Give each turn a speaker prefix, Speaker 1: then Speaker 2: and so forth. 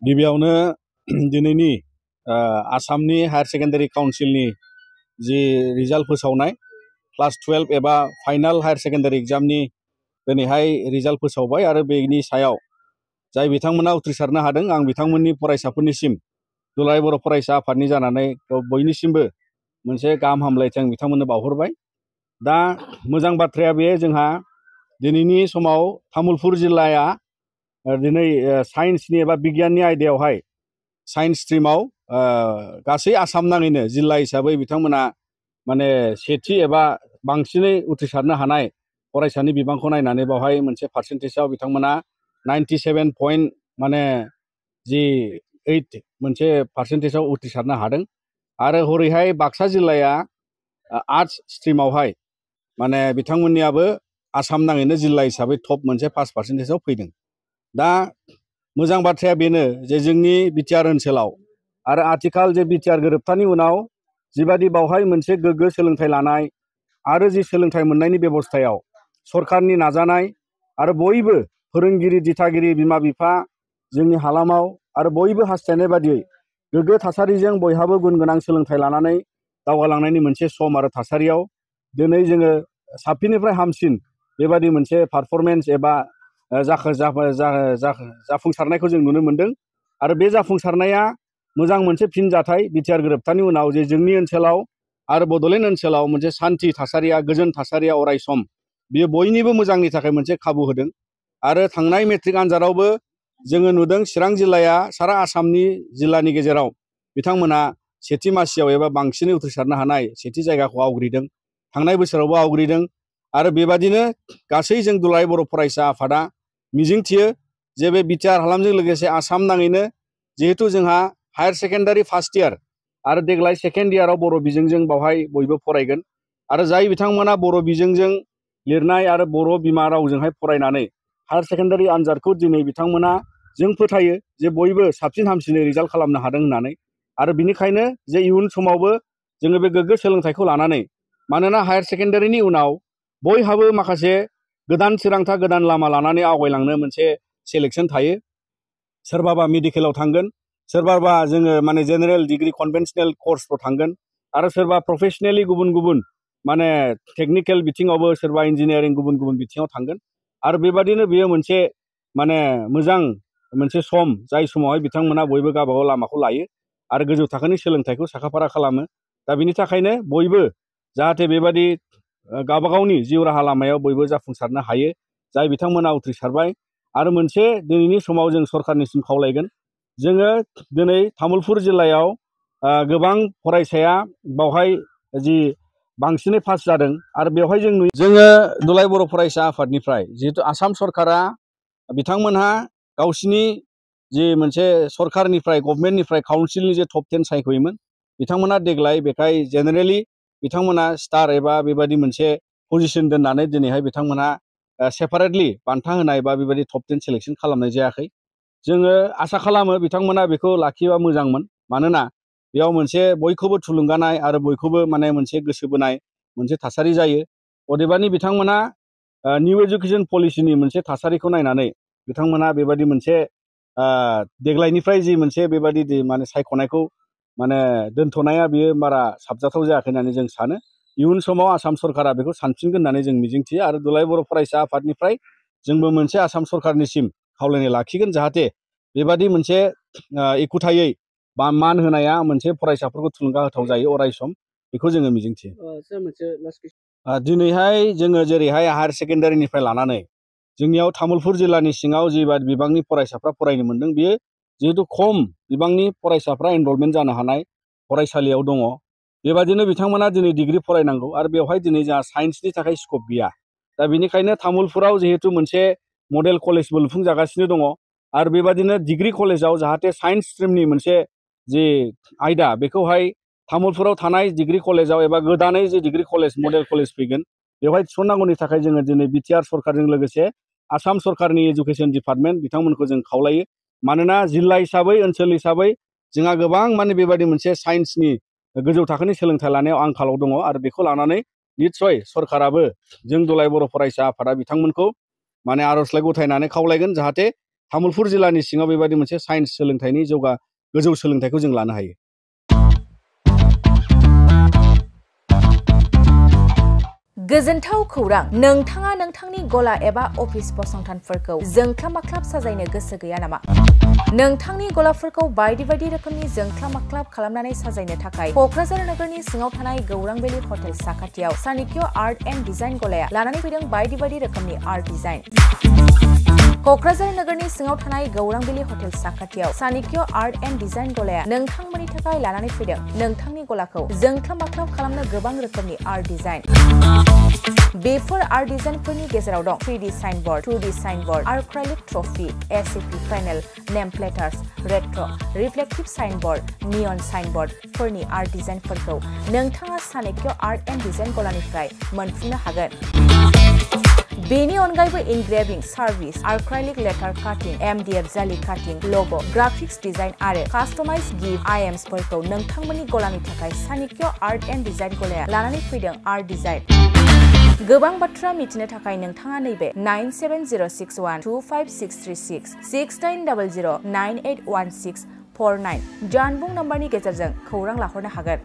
Speaker 1: गिबियावनो दिनैनि आसामनि हायार सेकेन्डारि काउन्सिलनि जि रिजाल्ट फोसावनाय क्लास 12 एबा फाइनाल हायार सेकेन्डारि एग्जामनि दिनैहाय रिजाल्ट फोसावबाय आरो बेनि सायाव जाय बिथांमोना उथ्रिसारनो हादों आं बिथांमोननि फरायसाफोरनिसिम दुलाराय बर' फरायसा आफादनि जानानै बयनिसिमबो मोनसे गाहाम हामलायथि आं बिथांमोननो बावहरबाय। दा मोजां बाथ्राया बे जोंहा दिनैनि समाव तामुलपुर जिल्लाया दिनै साइन्सनि एबा बिगियाननि आयदायावहाय साइन्स स्ट्रिमाव गासै आसाम नाङैनो जिल्ला हिसाबै बिथांमोना माने सेथि एबा बांसिनै उथ्रिसारनो हानाय फरायसानि बिबांखौ नायनानै बावहाय मोनसे पार्सेन्टेजाव बिथांमोना 97 पइन्ट माने जि 8 मोनसे पार्सेन्टेजाव उथ्रिसारनो हादों। आरो हरैहाय बाक्सा जिल्लाया आर्ट्स स्ट्रिमावहाय माने बिथांमोननियाबो आसाम नाङैनो जिल्ला हिसाबै टप मोनसे 5% फैदों। दा मोजां बाथ्राया बेनो जे जोंनि बिटिआर ओनसोलाव आरो आथिखाल जे बिटिआर गोरोबथानि उनाव जिबादि बावहाय मोनसे गोग्गो सोलोंथाइ लानाय आरो जि सोलोंथाइ मोननायनि बेबस्थायाव सरकारनि नाजानाय आरो बयबो फोरोंगिरि दिथागिरि बिमा बिफा जोंनि हालामाव आरो बयबो हास्थायनाय बादियै गोग्गो थासारिजों बयहाबो गुन गोनां सोलोंथाइ लानानै दावगालांनायनि मोनसे सम आरो थासारियाव दिनै जोङो साबसिननिफ्राय हामसिन बेबादि मोनसे पारफरमेन्स एबा जाफुंसारनायखौ जों नुनो मोनदों। आरो बे जाफुंसारनाया मोजां मोनसे फिनजाथाय बिटिआर गोरोबथानि उनाव जे जोंनि ओनसोलाव आरो बड'लेण्ड ओनसोलाव मोनसे सान्थि थासारिया गोजोन थासारिया अराय सम बियो बयनिबो मोजांनि थाखाय मोनसे खाबु होदों। आरो थांनाय मेट्रिक आनजादावबो जोङो नुदों चिरां जिल्लाया सारा आसामनि जिल्लानि गेजेराव बिथांमोना सेथि मासियाव एबा बांसिनै उथ्रिसारनो हानाय सेथि जायगाखौ आवग्रिदों। थांनाय बोसोरावबो आवग्रिदों। आरो बेबादिनो गासै जों दुलाराय बर' फरायसा आफादा मिजिंथियो जे बे बिटिआर हालामजों लोगोसे आसाम नाङैनो जिहेतु जोंहा हायार सेकेन्डारि फार्स्ट इयार आरो देग्लाय सेकेन्ड इयाराव बर' बिजोंजों बावहाय बयबो फरायगोन। आरो जाय बिथांमोना बर' बिजोंजों लिरनाय आरो बर' बिमा रावजोंहाय फरायनानै हायार सेकेन्डारि आनजादखौ दिनै बिथांमोना जों फोथायो जे बयबो साबसिन हामसिनै रिजाल्ट खालामनो हादों होननानै। आरो बिनिखायनो जे इयुन समावबो जोङो बे गोग्गो सोलोंथाइखौ लानानै मानोना हायार सेकेन्डारिनि उनाव बयहाबो माखासे गोदान थिरांथा गोदान लामा लानानै आवगायलांनो मोनसे सेलेक्सन थायो। सोरबाबा मेडिकेलाव थांगोन, सोरबाबा जोङो माने जेनेरेल डिग्री कनभेन्सनेल कर्सफ्राव थांगोन आरो सोरबा प्रफेशनेलि गुबुन गुबुन माने टेकनिकेल बिथिङावबो सोरबा इन्जिनियारिं गुबुन गुबुन बिथिङाव थांगोन। आरो बेबादिनो बेयो मोनसे माने मोजां मोनसे सम जाय समावहाय बिथांमोना बयबो गावबागाव लामाखौ लायो आरो गोजौ थाखोनि सोलोंथाइखौ साखाफारा खालामो। दा बिनि थाखायनो बयबो जाहाथे बेबादि गावबागावनि जिउ राहा लामायाव बयबो जाफुंसारनो हायो जाय बिथांमोना उथ्रिसारबाय। आरो मोनसे दिनैनि समाव जों सरकारनिसिम खावलायगोन जोङो दिनै तामुलपुर जिल्लायाव गोबां फरायसाया बावहाय जि बांसिनै पास जादों आरो बेवहाय जों नुयो जोङो दुलाराय बर' फरायसा आफादनिफ्राय जिहेतु आसाम सरकारा बिथांमोनहा गावसिनि जि मोनसे सरकारनिफ्राय गभर्नमेन्टनिफ्राय काउन्सिलनि जे टप 10 सायख'योमोन बिथांमोना देग्लाय बेखाय जेनेरेलि बिथांमोना स्टार एबा बेबायदि मोनसे पजिशन दोननानै दिनैहाय बिथांमोनहा सेपारेटलि बान्था होनाय बा बेबायदि टप 10 सेलेक्सन खालामनाय जायाखै। जोङो आसा खालामो बिथांमोना बेखौ लाखियोबा मोजांमोन। मानोना बेयाव मोनसे बयखौबो थुलुंगानाय आरो बयखौबो माने मोनसे गोसो बोनाय मोनसे थासारि जायो। अदेबानि बिथांमोना निउ एजुकेशन पलिसिनि मोनसे थासारिखौ नायनानै बिथांमोना बेबायदि मोनसे देग्लायनिफ्राय जि मोनसे बेबायदि माने सायख'नायखौ माने दोनथ'नाया बियो बारा साबजाथाव जायाखै होननानै जों सानो। इयुन समाव आसाम सरकारा बेखौ सानफिनगोन होननानै जों मिजिंथियो आरो दुलाराय बर' फरायसा आफादनिफ्राय जोंबो मोनसे आसाम सरकारनिसिम खावलायनाय लाखिगोन जाहाथे बेबादि मोनसे एखुथायै बा मान होनाया मोनसे फरायसाफोरखौ थुलुंगा होथाव जायो अराय सम बेखौ जोङो मिजिंथियो। दिनैहाय जोङो जेरैहाय हायार सेकेन्डारिनिफ्राय लानानै जोंनियाव तामुलपुर जिल्लानि सिङाव जिबादि बिबांनि फरायसाफ्रा फरायनो मोनदों बियो जिहेतु खम बिबांनि फरायसाफ्रा एनरलमेन्ट जानो हानाय फरायसालियाव दङ। बेबादिनो बिथांमोना दिनै डिग्री फरायनांगौ आरो बेवहाय दिनै जोंहा साइन्सनि थाखाय स्कप गैया। दा बेनिखायनो तामुलपुराव जिहेतु मोनसे मडेल कलेजबो लुफुंजागासिनो दङ आरो बेबादिनो डिग्री कलेजाव जाहाथे साइन्स स्ट्रिमनि मोनसे जि आयदा बेखौहाय तामुलपुराव थानाय डिग्री कलेजाव एबा गोदानै जे डिग्री कलेज मडेल कलेज फैगोन बेवहाय थिसननांगौनि थाखाय जोङो दिनै बिटिआर सरकारजों लोगोसे आसाम सरकारनि एजुकेशन डिपार्टमेन्ट बिथांमोनखौ जों खावलायो। मानोना जिल्ला हिसाबै ओनसोल हिसाबै जोंहा गोबां माने बेबायदि मोनसे साइन्सनि गोजौ थाखोनि सोलोंथाइ लानायाव आंखालाव दङ आरो बेखौ लानानै निस्सय सरकाराबो जों दुलाराय बर' फरायसा आफादा बिथांमोनखौ माने आर'जलाइ गथायनानै खावलायगोन जाहाथे तामुलपुर जिल्लानि सिङाव बेबायदि मोनसे साइन्स सोलोंथाइनि गोजौ सोलोंथाइखौ जों लानो हायो।
Speaker 2: गोजोनथाव खौरां, नोंथाङा नोंथांनि गला एबा अफिस फसंथानफोरखौ जोंख्लाब माख्लाब साजायनो गोसो गैया नामा? नोंथांनि गलाफोरखौ बायदि बायदि रोखोमनि जोंख्लाब माख्लाब खालामनानै साजायनो थाखाय क'क्राझार नोगोरनि सिङाव थानाय गौरां भेलि हटेल साखाथियाव चाणक्य आर्ट एन्ड डिजाइन गलाया लानानै फैदों बायदि बायदि रोखोमनि आर्ट डिजाइन। क'क्राझार नोगोरनि सिङाव थानाय गौरां भेलि हटेल साखाथियाव चाणक्य आर्ट एन्ड डिजाइन गलाया नोंथांमोननि थाखाय लानानै फैदों नोंथांनि गलाखौ जोंख्लाब माख्लाब खालामनो गोबां रोखोमनि आर्ट डिजाइन। बेफोर आर्ट डिजाइनफोरनि गेजेराव दं 3D signboard, 2D signboard, acrylic trophy, SAP panel, name प्लेटार्स, रेट्र', रिफ्लेक्टिभ साइनबोर्ड, नियन साइनबोर्डफोरनि आर्ट डिजाइनफोरखौ नोंथाङा चाणक्य आर्ट एन्ड डिजाइन गलानिफ्राय मोनफुंनो हागोन। बेनि अनगायैबो इनग्रेविं सार्भिस, आर्क्राइलिक लेटार काटिं, MDF जालि काटिं, लग', ग्राफिक्स डिजाइन आरो कास्टमाइज गिफ्ट आइटेम्सफोरखौ नोंथांमोननि गलानि थाखाय चाणक्य आर्ट एन्ड डिजाइन गलाया लानानै फैदों आर्ट डिजाइन। गोबां बाथ्रा मिथिनो थाखाय नोंथाङा नैबे 9706125636 6800981649 जानबुं नम्बरनि गेजेरजों खौरां लाहरनो हागोन।